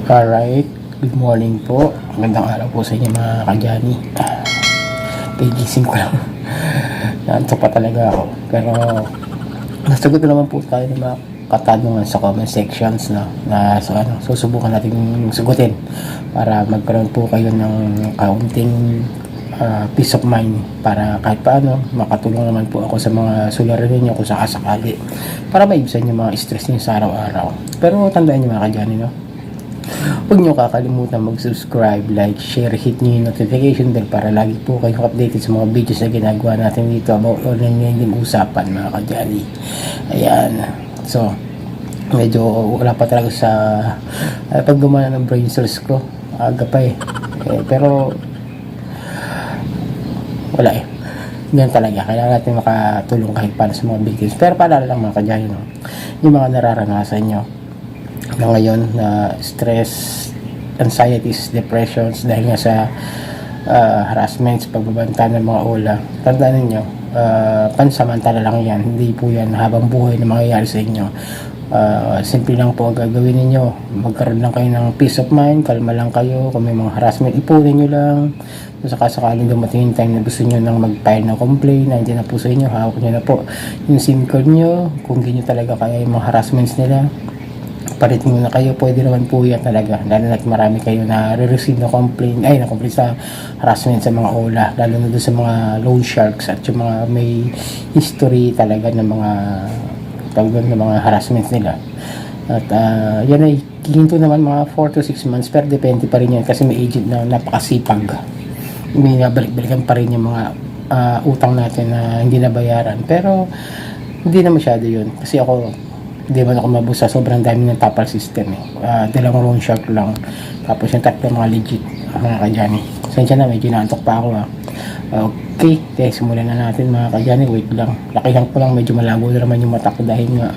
Alright, good morning po. Magandang araw po sa inyo mga ka-Johnny. Pagising ko lang. Naantok pa talaga ako. Pero nasagot naman po tayo ng mga katanungan sa comment sections na susubukan natin sagutin para magkaroon po kayo ng kaunting peace of mind para kahit paano makatulong naman po ako sa mga suliranin ninyo kung sakasakali para maibisan yung mga stress niyo sa araw-araw. Pero tandaan niyo mga ka-Johnny, no? Huwag nyo kakalimutan mag-subscribe, like, share, hit nyo yung notification bell para lagi po kayong updated sa mga videos na ginagawa natin dito about online yung usapan mga ka-Johnny. Ayan. So, medyo wala pa talaga sa paggumana ng brain cells ko. Aga pa eh. Pero, wala eh. Ganyan talaga. Kailangan natin makatulong kahit paano sa mga videos. Pero paalala lang mga ka-Johnny, no? Yung mga nararanasan nyo na ngayon na stress, anxieties, depressions dahil nga sa harassments, pagbabanta ng mga ula. Tandaan ninyo, pansamantala lang yan. Hindi po yan habang buhay na mangyayari sa inyo. Simple lang po ang gagawin ninyo. Magkaroon lang kayo ng peace of mind, kalma lang kayo. Kung may mga harassment, ipunin nyo lang. Kung sakasakaling dumating yung time na gusto nyo nang mag-file ng complaint, nandiyan na po sa inyo, hawak nyo na po yung SIM card nyo. Kung hindi nyo talaga kaya yung mga harassments nila, paritin mo na kayo, pwede naman po yan talaga, lalo na marami kayo na re-receive na complaint sa harassment sa mga OLA, lalo na doon sa mga loan sharks at yung mga may history talaga ng mga harassments nila. At yan ay hihinto naman mga 4 to 6 months, pero depende pa rin yan kasi may agent na napakasipag, may nabalik-balikan pa rin yung mga utang natin na hindi nabayaran, pero hindi na masyado yun kasi hindi man ako mabusa, sobrang dami ng tapal system eh. Dalawang loan shark lang, tapos yung tatlo mga legit mga ka-Johnny. Sensya na, medyo naantok pa ako Okay, simulan na natin mga ka-Johnny. Wait lang, lakihan ko lang, medyo malabo na naman yung mata ko dahil nga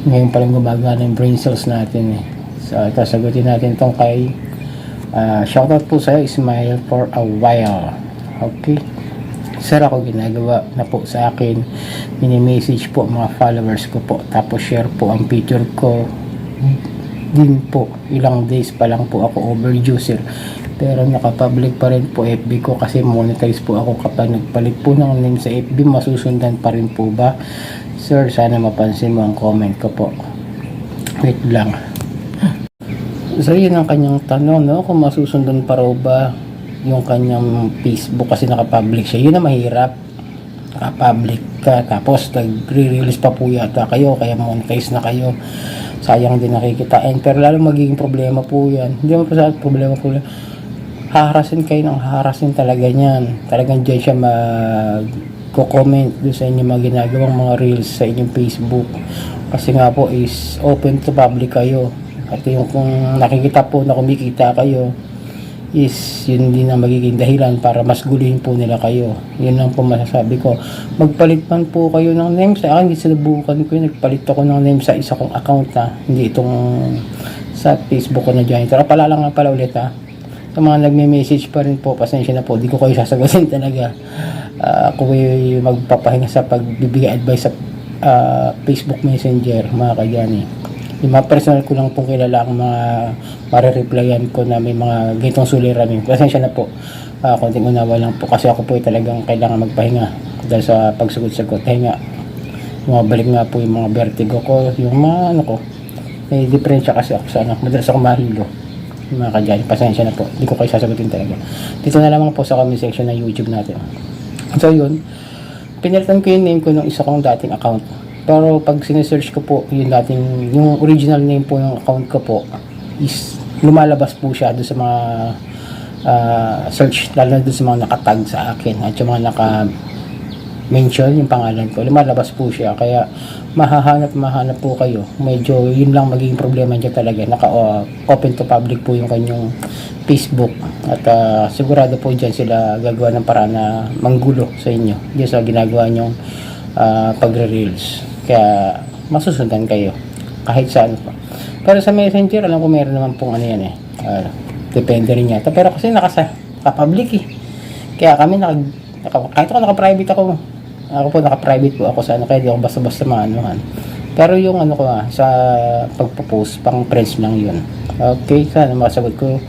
ngayon pa lang gumagana yung brain cells natin eh. So ito, sagutin natin itong kay shoutout po sa'yo, Smile for a while. Okay, sir, ako ginagawa na po sa akin, mini-message po mga followers ko po, tapos share po ang picture ko din po, ilang days pa lang po ako overdue sir, pero nakapublic pa rin po FB ko kasi monetize po ako kapag nagpalit po ng name sa FB. Masusundan pa rin po ba sir? Sana mapansin mo ang comment ko po. Wait lang. So yun ang kanyang tanong, no? Kung masusundan pa raw ba yung kanyang Facebook kasi nakapublic siya. Yun na mahirap, nakapublic ka tapos nagre-release pa po yata kayo, kaya monetize na kayo, sayang din nakikitain. Pero lalo magiging problema po yan. Hindi mo pa sa problema haharasin kayo ng haharasin talaga niyan. Talagang dyan siya mag-comment doon sa inyo mga ginagawang mga reels sa inyong Facebook kasi nga po is open to public kayo, at yung kung nakikita po na kumikita kayo is yun din na magiging dahilan para mas gulihin po nila kayo. Yun lang po masasabi ko. Magpalit man po kayo ng name sa akin, hindi sinubukan ko yun. Nagpalit ako ng name sa isa kong account hindi itong sa Facebook ko na janitor. Pala nga pala ulit sa mga nagme-message pa rin po, pasensya na po, di ko kayo sasagutin talaga. Ako ay magpapahinga sa pagbibigay advice sa Facebook Messenger mga ka-Johnny. Yung mga personal ko lang pong kilala ang mga marireplyan ko na may mga ganitong suliranin. Pasensya na po, konting unawa lang po kasi ako po ay talagang kailangan magpahinga dahil sa pagsagot-sagot. Dahil nga bumabalik nga po yung mga vertigo ko, yung mga may diferensya kasi ako sa madalas ako mahilo mga ka-Johnny. Pasensya na po, hindi ko kayo sasagutin talaga. Dito na lamang po sa comment section ng YouTube natin. So yun, pinalitan ko yung name ko ng isa kong dating account. Pero pag sinesearch ko po yung original name po ng account ko po is lumalabas po siya doon sa mga search, lalo na doon sa mga nakatag sa akin at yung mga naka-mention yung pangalan ko, lumalabas po siya. Kaya mahahanap po kayo. Medyo yun lang magiging problema niya talaga. Open to public po yung kanyang Facebook at sigurado po dyan sila gagawa ng paraan na manggulo sa inyo dyan sa ginagawa nyong pagre-reels. Kaya masusundan kayo kahit saan pa. Pero sa Messenger, alam ko meron naman pong yan depende rin yata. Pero kasi naka-public kaya kami kahit ako naka-private ako po naka-private po ako sa kaya di ako basta-basta maanuhan. Pero yung ano ko sa pagpo-post, pang friends lang yun. Okay, sana masagot ko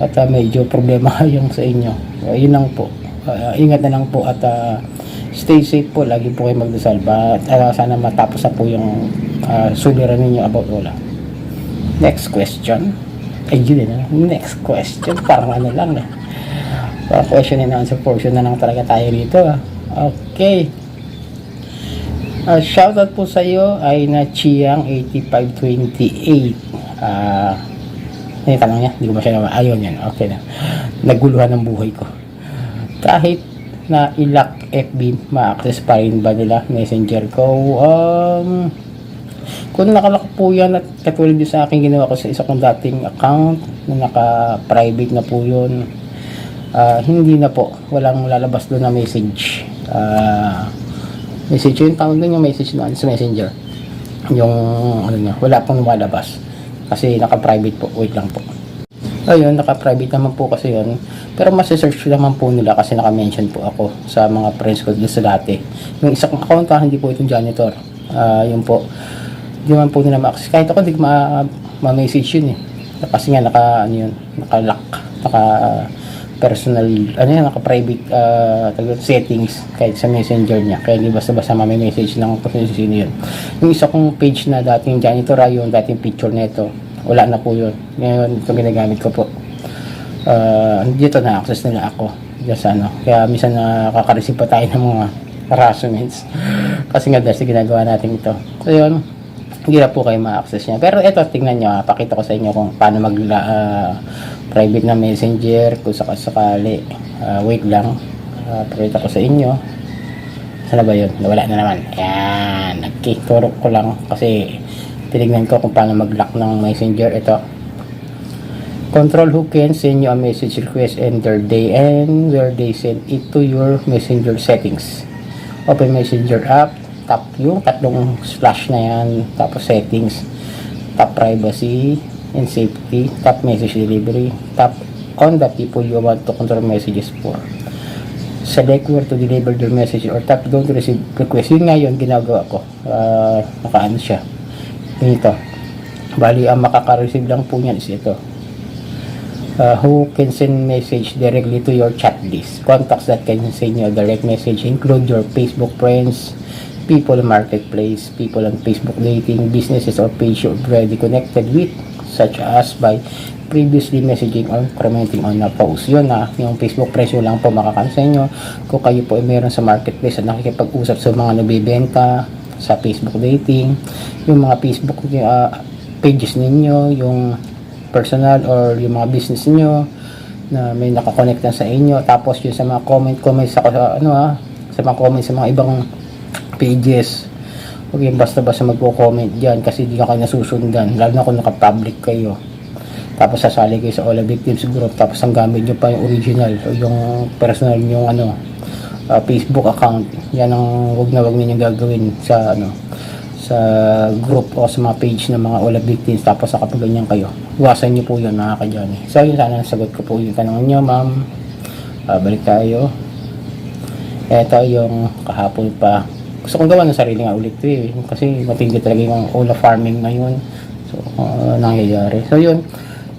at medyo problema yung sa inyo. Yun lang po. Ingat na lang po at stay safe po. Lagi po kayo magdasal. Sana matapos na po yung suliran ninyo about Ola. Next question. Ay, yun na. Next question. Parang ano lang parang question and answer portion na lang talaga tayo dito. Okay. Shoutout po sa iyo ay na Chiang 8528. Yung tanong niya, hindi ko ba siya naman. Ayun yan, okay na. Naguluhan ng buhay ko. Kahit na ilock FB, ma-access pa rin ba nila Messenger ko? Kung nakalock po yan at katulad yung sa akin ginawa ko sa isa kong dating account na naka-private na po yun, hindi na po. Walang lalabas doon na message. Message yung tawag doon yung message na sa Messenger. Yung ano na, wala pong lumalabas. Kasi naka-private po. Wait lang po. Ayun, naka-private naman po kasi yun. Pero masi-search naman po nila kasi naka-mention po ako sa mga friends ko dito sa dati. Yung isa kong account hindi po itong janitor. Yun po. Hindi naman po nila ma-access. Kahit ako, hindi ko ma-message yun Kasi nga, naka-lock. Naka-personal, naka-private settings kahit sa messenger niya. Kaya hindi basta-basta message ng kung sino yun. Yung isa kong page na dating janitor, yung dating picture nito, wala na po yun. Ngayon, ito ginagamit ko po. Dito na-access nila ako. Kaya minsan nakaka-receive pa tayo ng mga harassments. Kasi nga dahil sa ginagawa natin ito. So yun, hindi na po kayo ma-access niya. Pero ito, tingnan nyo. Pakita ko sa inyo kung paano private na messenger kung sakali. Wait lang. Pakita ko sa inyo. Sana ba yun? Nawala na naman. Ayan. Nagkiturok ko lang kasi tinignan ko kung paano mag-lock ng messenger. Ito. Control who can send you a message request, enter day and where they send it to your messenger settings. Open messenger app. Tap yung tatlong slash na yan. Tapos settings. Tap privacy and safety. Tap message delivery. Tap on the people you want to control messages for. Select where to deliver your message or tap don't receive request. Yun nga yun ginagawa ko. Nakaano siya. Ito. Bali, ang makaka-receive lang po niyan is ito. Who can send message directly to your chat list. Contacts that can send you a direct message include your Facebook friends, people in marketplace, people on Facebook dating, businesses or page you're already connected with, such as by previously messaging or commenting on a post. Yun yung Facebook friends yun lang po makakasa nyo. Kung kayo po ay meron sa marketplace at nakikipag-usap sa mga nagbibenta sa Facebook dating, yung mga Facebook pages ninyo, yung personal or yung mga business niyo na may nakakonect na sa inyo, tapos yung sa mga comment sa sa mga comments sa mga ibang pages. Okay, basta-basta magko-comment diyan kasi di ka kayo nasusundan, lalo na kung naka-public kayo. Tapos sasali kayo sa Ola Victims group, tapos ang gamit nyo pa yung original o yung personal yung Facebook account. Yan ang wag ninyong gagawin sa sa group o sa mga page ng mga Ola Victims. Tapos kapag ganyan kayo, iwasan nyo po yun mga kadyani. So yun, sana nasagot ko po yung tanong nyo, ma'am. Balik tayo. Ito yung kahapon pa. Gusto kong gawa ng sarili nga ulit kasi matindi talaga yung Ola farming ngayon. So nangyayari. So yun,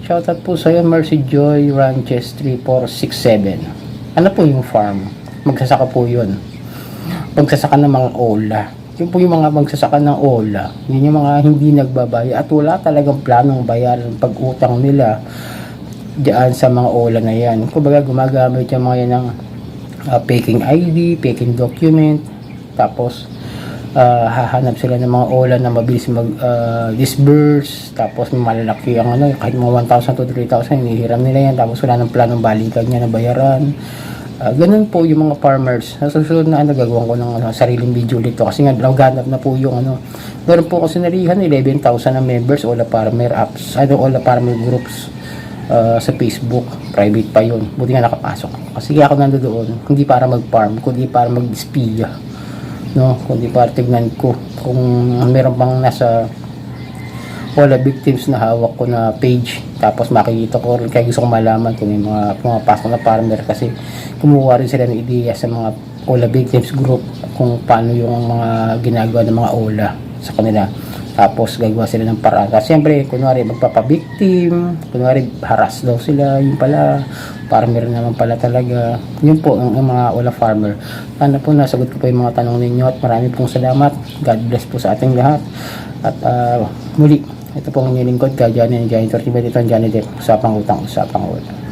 shoutout po sa iyo, Mercy Joy Ranches 3467. Ano po yung farm? Magsasaka po yun. Magsasaka ng mga Ola. Yun po yung mga magsasaka ng Ola. Yun yung mga hindi nagbabaya at wala talagang planong bayaran pag-utang nila diyan sa mga Ola na yan. Kumbaga gumagamit yung mga yan ng faking ID, faking document, tapos hahanap sila ng mga Ola na mabilis disburse, tapos malalaki ang kahit mga 1,000 to 3,000 hinihiram nila yan, tapos wala ng planong balikan niya na bayaran. Ganun po yung mga farmers. Sa susunod na gagawin ko ng sariling video dito kasi nga ganap na po yung meron po kasi narihan 11,000 na members Ola Farmer apps, Ola Farmer groups sa Facebook. Private pa yun, buti nga nakapasok kasi ako nandoon hindi para mag-farm kundi para mag-espiya, kundi para tignan ko kung meron bang nasa Ola Victims na hawak ko na page, tapos makikita ko rin kaya gusto ko malaman kung may mga pumapasok na farmer kasi kumuha rin sila ng ideya sa mga Ola Victims group kung paano yung mga ginagawa ng mga Ola sa kanila. Tapos gagawa sila ng paraan. Kasi siyempre, kunwari magpapabiktim, kunwari harass daw sila, yun pala, farmer naman pala talaga. Yun po ang mga Ola Farmer. Sana po nasagot ko po yung mga tanong ninyo at marami pong salamat. God bless po sa ating lahat. At muli, ito po ang inyong lingkod, Johnny and Johnny Tortibet, ito ang Johnny Depp, usapang utang, usapang wala.